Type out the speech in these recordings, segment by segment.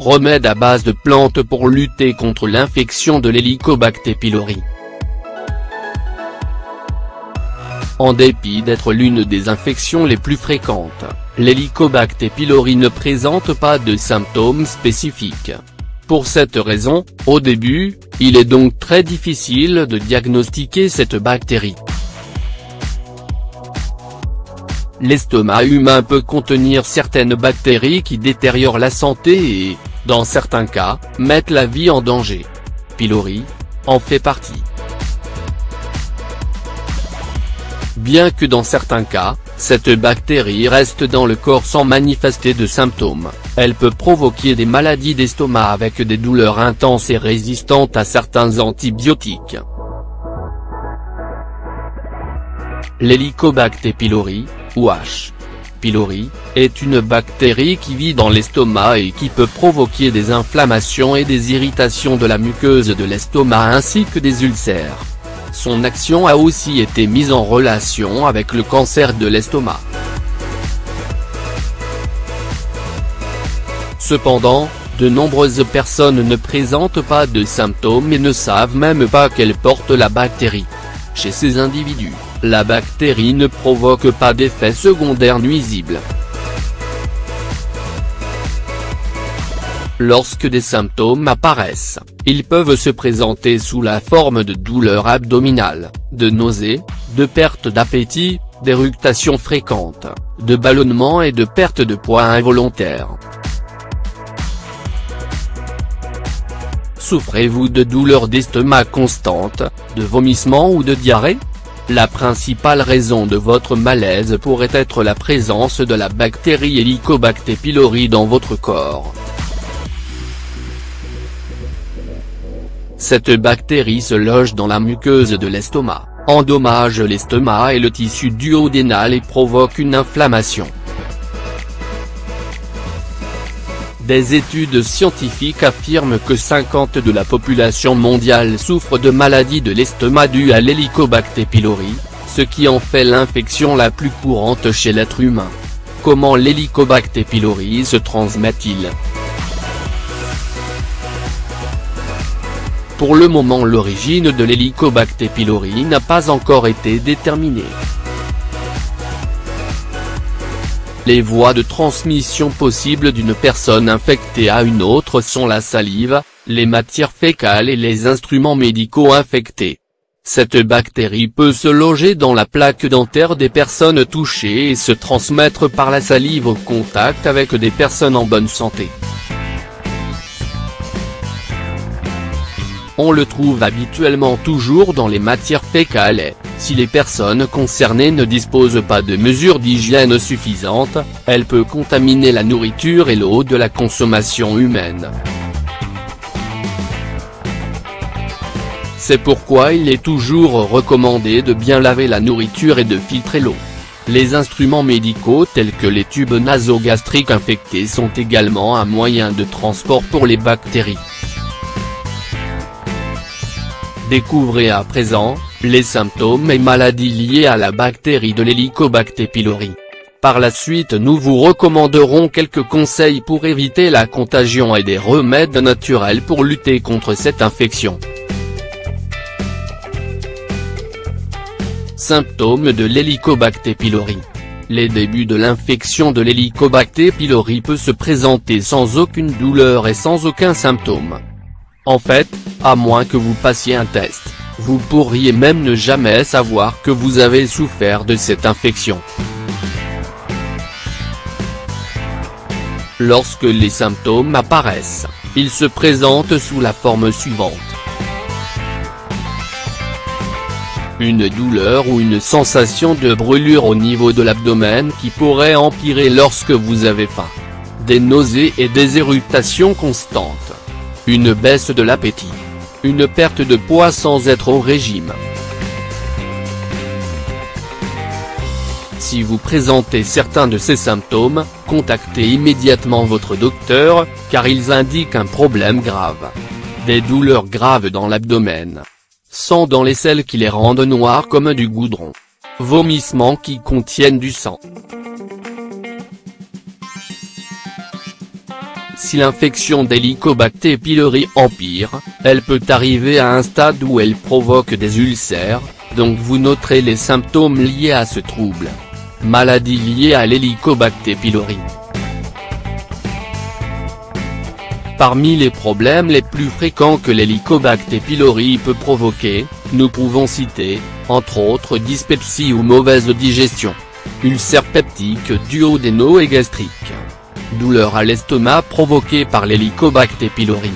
remède à base de plantes pour lutter contre l'infection de l'Helicobacter pylori. En dépit d'être l'une des infections les plus fréquentes, l'Helicobacter pylori ne présente pas de symptômes spécifiques. Pour cette raison, au début, il est donc très difficile de diagnostiquer cette bactérie. L'estomac humain peut contenir certaines bactéries qui détériorent la santé et, dans certains cas, mettent la vie en danger. Pylori en fait partie. Bien que dans certains cas, cette bactérie reste dans le corps sans manifester de symptômes, elle peut provoquer des maladies d'estomac avec des douleurs intenses et résistantes à certains antibiotiques. L'Helicobacter pylori, ou H. pylori, est une bactérie qui vit dans l'estomac et qui peut provoquer des inflammations et des irritations de la muqueuse de l'estomac ainsi que des ulcères. Son action a aussi été mise en relation avec le cancer de l'estomac. Cependant, de nombreuses personnes ne présentent pas de symptômes et ne savent même pas qu'elles portent la bactérie. Chez ces individus, la bactérie ne provoque pas d'effets secondaires nuisibles. Lorsque des symptômes apparaissent, ils peuvent se présenter sous la forme de douleurs abdominales, de nausées, de perte d'appétit, d'éructations fréquentes, de ballonnements et de perte de poids involontaire. Souffrez-vous de douleurs d'estomac constantes, de vomissements ou de diarrhée? La principale raison de votre malaise pourrait être la présence de la bactérie Helicobacter pylori dans votre corps. Cette bactérie se loge dans la muqueuse de l'estomac, endommage l'estomac et le tissu duodénal et provoque une inflammation. Des études scientifiques affirment que 50% de la population mondiale souffre de maladies de l'estomac dues à l'Helicobacter pylori, ce qui en fait l'infection la plus courante chez l'être humain. Comment l'Helicobacter pylori se transmet-il? Pour le moment, l'origine de l'Helicobacter pylori n'a pas encore été déterminée. Les voies de transmission possibles d'une personne infectée à une autre sont la salive, les matières fécales et les instruments médicaux infectés. Cette bactérie peut se loger dans la plaque dentaire des personnes touchées et se transmettre par la salive au contact avec des personnes en bonne santé. On le trouve habituellement toujours dans les matières fécales et, si les personnes concernées ne disposent pas de mesures d'hygiène suffisantes, elle peut contaminer la nourriture et l'eau de la consommation humaine. C'est pourquoi il est toujours recommandé de bien laver la nourriture et de filtrer l'eau. Les instruments médicaux tels que les tubes nasogastriques infectés sont également un moyen de transport pour les bactéries. Découvrez à présent les symptômes et maladies liées à la bactérie de l'Helicobacter pylori. Par la suite, nous vous recommanderons quelques conseils pour éviter la contagion et des remèdes naturels pour lutter contre cette infection. Symptômes de l'Helicobacter pylori. Les débuts de l'infection de l'Helicobacter pylori peut se présenter sans aucune douleur et sans aucun symptôme. En fait, à moins que vous passiez un test, vous pourriez même ne jamais savoir que vous avez souffert de cette infection. Lorsque les symptômes apparaissent, ils se présentent sous la forme suivante. Une douleur ou une sensation de brûlure au niveau de l'abdomen qui pourrait empirer lorsque vous avez faim. Des nausées et des éruptations constantes. Une baisse de l'appétit. Une perte de poids sans être au régime. Si vous présentez certains de ces symptômes, contactez immédiatement votre docteur, car ils indiquent un problème grave. Des douleurs graves dans l'abdomen. Sang dans les selles qui les rendent noirs comme du goudron. Vomissements qui contiennent du sang. si l'infection d'Helicobacter pylori empire, elle peut arriver à un stade où elle provoque des ulcères, donc vous noterez les symptômes liés à ce trouble. Maladie liée à l'Helicobacter pylori. Parmi les problèmes les plus fréquents que l'Helicobacter pylori peut provoquer, nous pouvons citer, entre autres dyspepsie ou mauvaise digestion, ulcères peptiques duodénaux et gastriques, douleurs à l'estomac provoquées par l'Helicobacter pylori.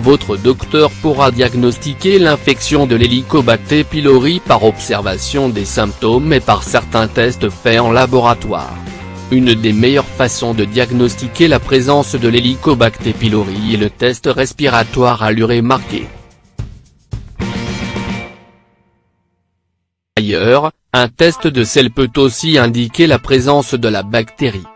Votre docteur pourra diagnostiquer l'infection de l'Helicobacter pylori par observation des symptômes et par certains tests faits en laboratoire. Une des meilleures façons de diagnostiquer la présence de l'Helicobacter pylori est le test respiratoire à l'urée marquée. D'ailleurs, un test de sel peut aussi indiquer la présence de la bactérie.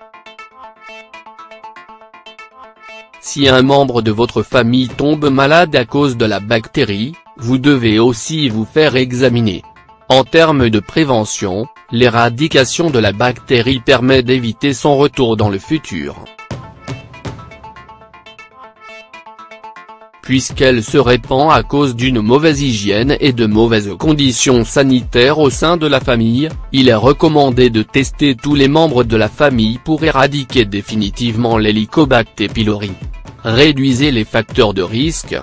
Si un membre de votre famille tombe malade à cause de la bactérie, vous devez aussi vous faire examiner. En termes de prévention, l'éradication de la bactérie permet d'éviter son retour dans le futur. Puisqu'elle se répand à cause d'une mauvaise hygiène et de mauvaises conditions sanitaires au sein de la famille, il est recommandé de tester tous les membres de la famille pour éradiquer définitivement l'Helicobacter pylori. Réduisez les facteurs de risque.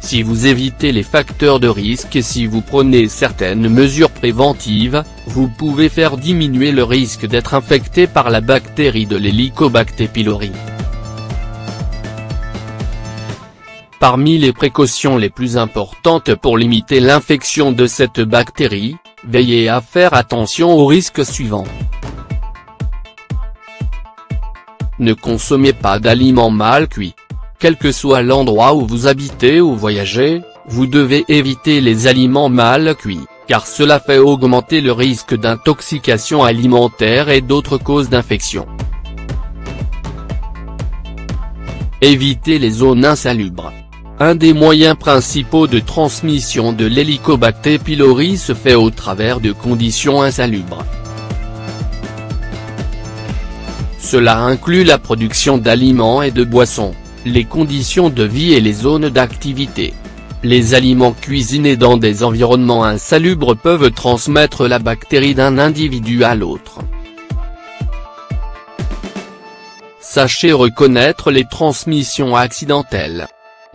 Si vous évitez les facteurs de risque et si vous prenez certaines mesures préventives, vous pouvez faire diminuer le risque d'être infecté par la bactérie de l'Helicobacter pylori. Parmi les précautions les plus importantes pour limiter l'infection de cette bactérie, veillez à faire attention aux risques suivants. Ne consommez pas d'aliments mal cuits. Quel que soit l'endroit où vous habitez ou voyagez, vous devez éviter les aliments mal cuits, car cela fait augmenter le risque d'intoxication alimentaire et d'autres causes d'infection. Évitez les zones insalubres. Un des moyens principaux de transmission de l'Helicobacter pylori se fait au travers de conditions insalubres. Cela inclut la production d'aliments et de boissons, les conditions de vie et les zones d'activité. Les aliments cuisinés dans des environnements insalubres peuvent transmettre la bactérie d'un individu à l'autre. Sachez reconnaître les transmissions accidentelles.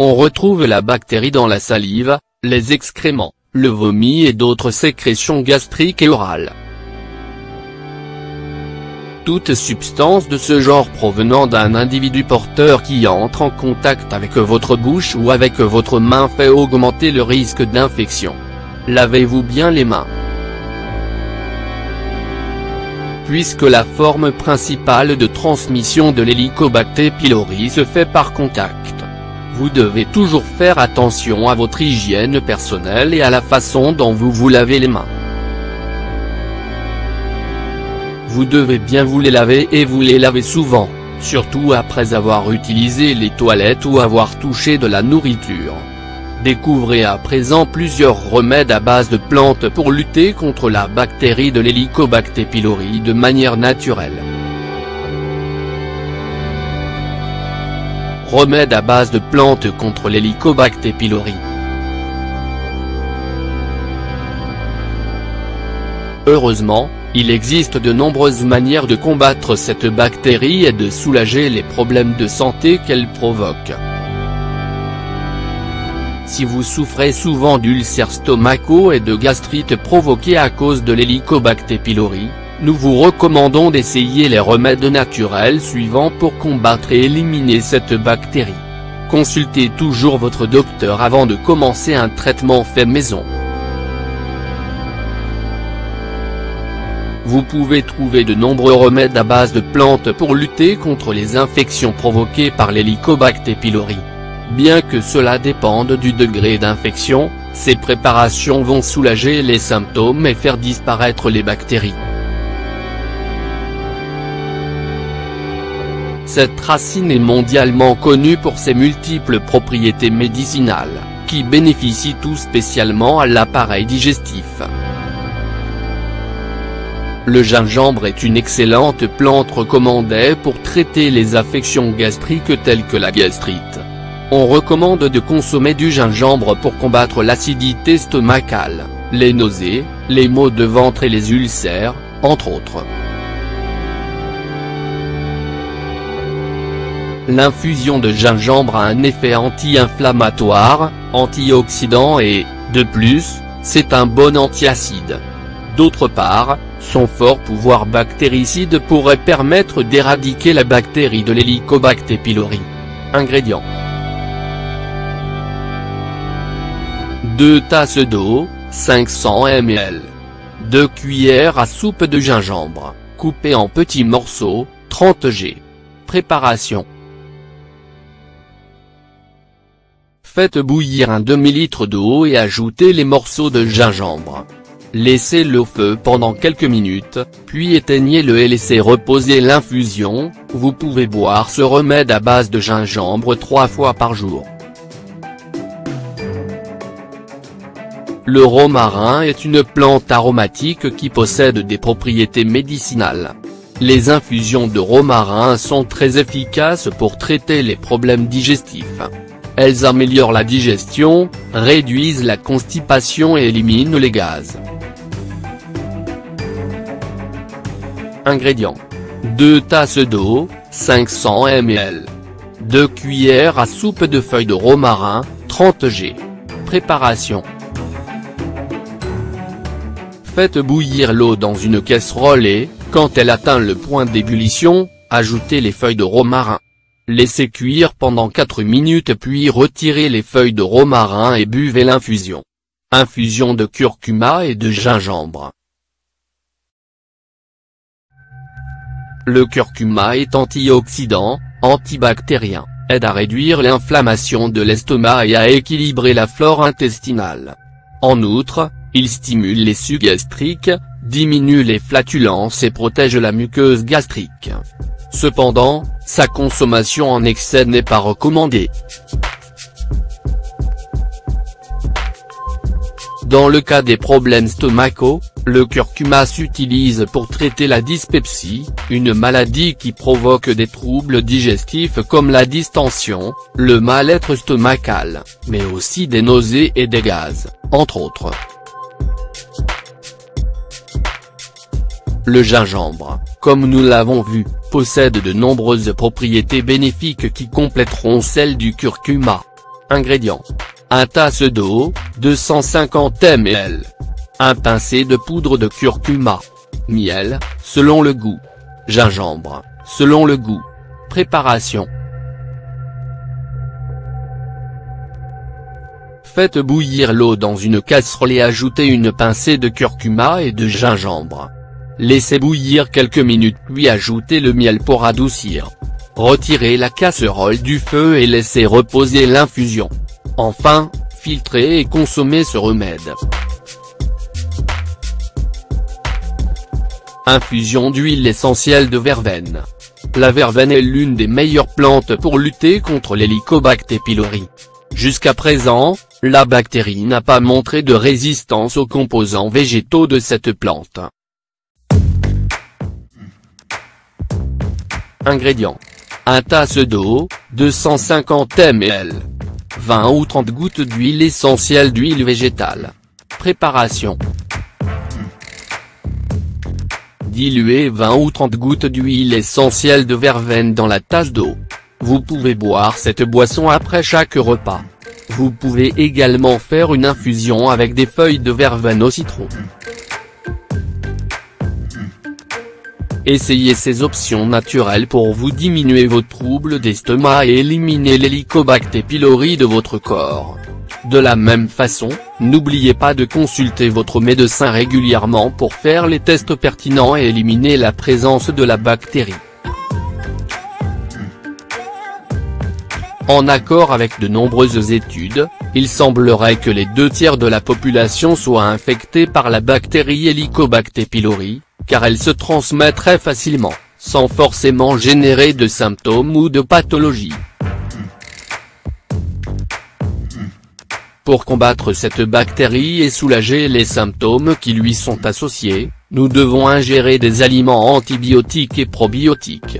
On retrouve la bactérie dans la salive, les excréments, le vomi et d'autres sécrétions gastriques et orales. Toute substance de ce genre provenant d'un individu porteur qui entre en contact avec votre bouche ou avec votre main fait augmenter le risque d'infection. Lavez-vous bien les mains. Puisque la forme principale de transmission de l'Helicobacter pylori se fait par contact, vous devez toujours faire attention à votre hygiène personnelle et à la façon dont vous vous lavez les mains. Vous devez bien vous les laver et vous les laver souvent, surtout après avoir utilisé les toilettes ou avoir touché de la nourriture. Découvrez à présent plusieurs remèdes à base de plantes pour lutter contre la bactérie de l'Helicobacter pylori de manière naturelle. Remèdes à base de plantes contre l'Helicobacter pylori. Heureusement, il existe de nombreuses manières de combattre cette bactérie et de soulager les problèmes de santé qu'elle provoque. Si vous souffrez souvent d'ulcères stomacaux et de gastrite provoqués à cause de l'Helicobacter pylori, nous vous recommandons d'essayer les remèdes naturels suivants pour combattre et éliminer cette bactérie. Consultez toujours votre docteur avant de commencer un traitement fait maison. Vous pouvez trouver de nombreux remèdes à base de plantes pour lutter contre les infections provoquées par l'Helicobacter pylori. Bien que cela dépende du degré d'infection, ces préparations vont soulager les symptômes et faire disparaître les bactéries. Cette racine est mondialement connue pour ses multiples propriétés médicinales, qui bénéficient tout spécialement à l'appareil digestif. Le gingembre est une excellente plante recommandée pour traiter les affections gastriques telles que la gastrite. On recommande de consommer du gingembre pour combattre l'acidité stomacale, les nausées, les maux de ventre et les ulcères, entre autres. L'infusion de gingembre a un effet anti-inflammatoire, antioxydant et, de plus, c'est un bon antiacide. D'autre part, son fort pouvoir bactéricide pourrait permettre d'éradiquer la bactérie de l'Helicobacter pylori. Ingrédients. 2 tasses d'eau, 500 ml. 2 cuillères à soupe de gingembre, coupé en petits morceaux, 30 g. Préparation. Faites bouillir un demi-litre d'eau et ajoutez les morceaux de gingembre. Laissez-le au feu pendant quelques minutes, puis éteignez-le et laissez reposer l'infusion. Vous pouvez boire ce remède à base de gingembre 3 fois par jour. Le romarin est une plante aromatique qui possède des propriétés médicinales. Les infusions de romarin sont très efficaces pour traiter les problèmes digestifs. Elles améliorent la digestion, réduisent la constipation et éliminent les gaz. Ingrédients. 2 tasses d'eau, 500 ml. 2 cuillères à soupe de feuilles de romarin, 30 g. Préparation. Faites bouillir l'eau dans une casserole et, quand elle atteint le point d'ébullition, ajoutez les feuilles de romarin. Laissez cuire pendant 4 minutes puis retirez les feuilles de romarin et buvez l'infusion. Infusion de curcuma et de gingembre. Le curcuma est antioxydant, antibactérien, aide à réduire l'inflammation de l'estomac et à équilibrer la flore intestinale. En outre, il stimule les sucs gastriques, diminue les flatulences et protège la muqueuse gastrique. Cependant, sa consommation en excès n'est pas recommandée. Dans le cas des problèmes stomacaux, le curcuma s'utilise pour traiter la dyspepsie, une maladie qui provoque des troubles digestifs comme la distension, le mal-être stomacal, mais aussi des nausées et des gaz, entre autres. Le gingembre, comme nous l'avons vu, possède de nombreuses propriétés bénéfiques qui compléteront celles du curcuma. Ingrédients. 1 tasse d'eau, 250 ml. 1 pincé de poudre de curcuma. Miel, selon le goût. Gingembre, selon le goût. Préparation. Faites bouillir l'eau dans une casserole et ajoutez une pincée de curcuma et de gingembre. Laissez bouillir quelques minutes puis ajoutez le miel pour adoucir. Retirez la casserole du feu et laissez reposer l'infusion. Enfin, filtrez et consommez ce remède. Infusion d'huile essentielle de verveine. La verveine est l'une des meilleures plantes pour lutter contre l'Helicobacter pylori. Jusqu'à présent, la bactérie n'a pas montré de résistance aux composants végétaux de cette plante. Ingrédients. 1 tasse d'eau, 250 ml. 20 ou 30 gouttes d'huile essentielle d'huile végétale. Préparation. Diluez 20 ou 30 gouttes d'huile essentielle de verveine dans la tasse d'eau. Vous pouvez boire cette boisson après chaque repas. Vous pouvez également faire une infusion avec des feuilles de verveine au citron. Essayez ces options naturelles pour vous diminuer vos troubles d'estomac et éliminer l'Helicobacter pylori de votre corps. De la même façon, n'oubliez pas de consulter votre médecin régulièrement pour faire les tests pertinents et éliminer la présence de la bactérie. En accord avec de nombreuses études, il semblerait que les 2/3 de la population soient infectés par la bactérie Helicobacter pylori, car elle se transmet très facilement, sans forcément générer de symptômes ou de pathologies. Pour combattre cette bactérie et soulager les symptômes qui lui sont associés, Nous devons ingérer des aliments antibiotiques et probiotiques.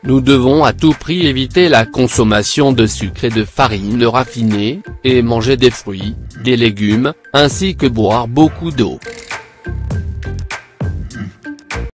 Nous devons à tout prix éviter la consommation de sucre et de farine raffinée, et manger des fruits, des légumes, ainsi que boire beaucoup d'eau.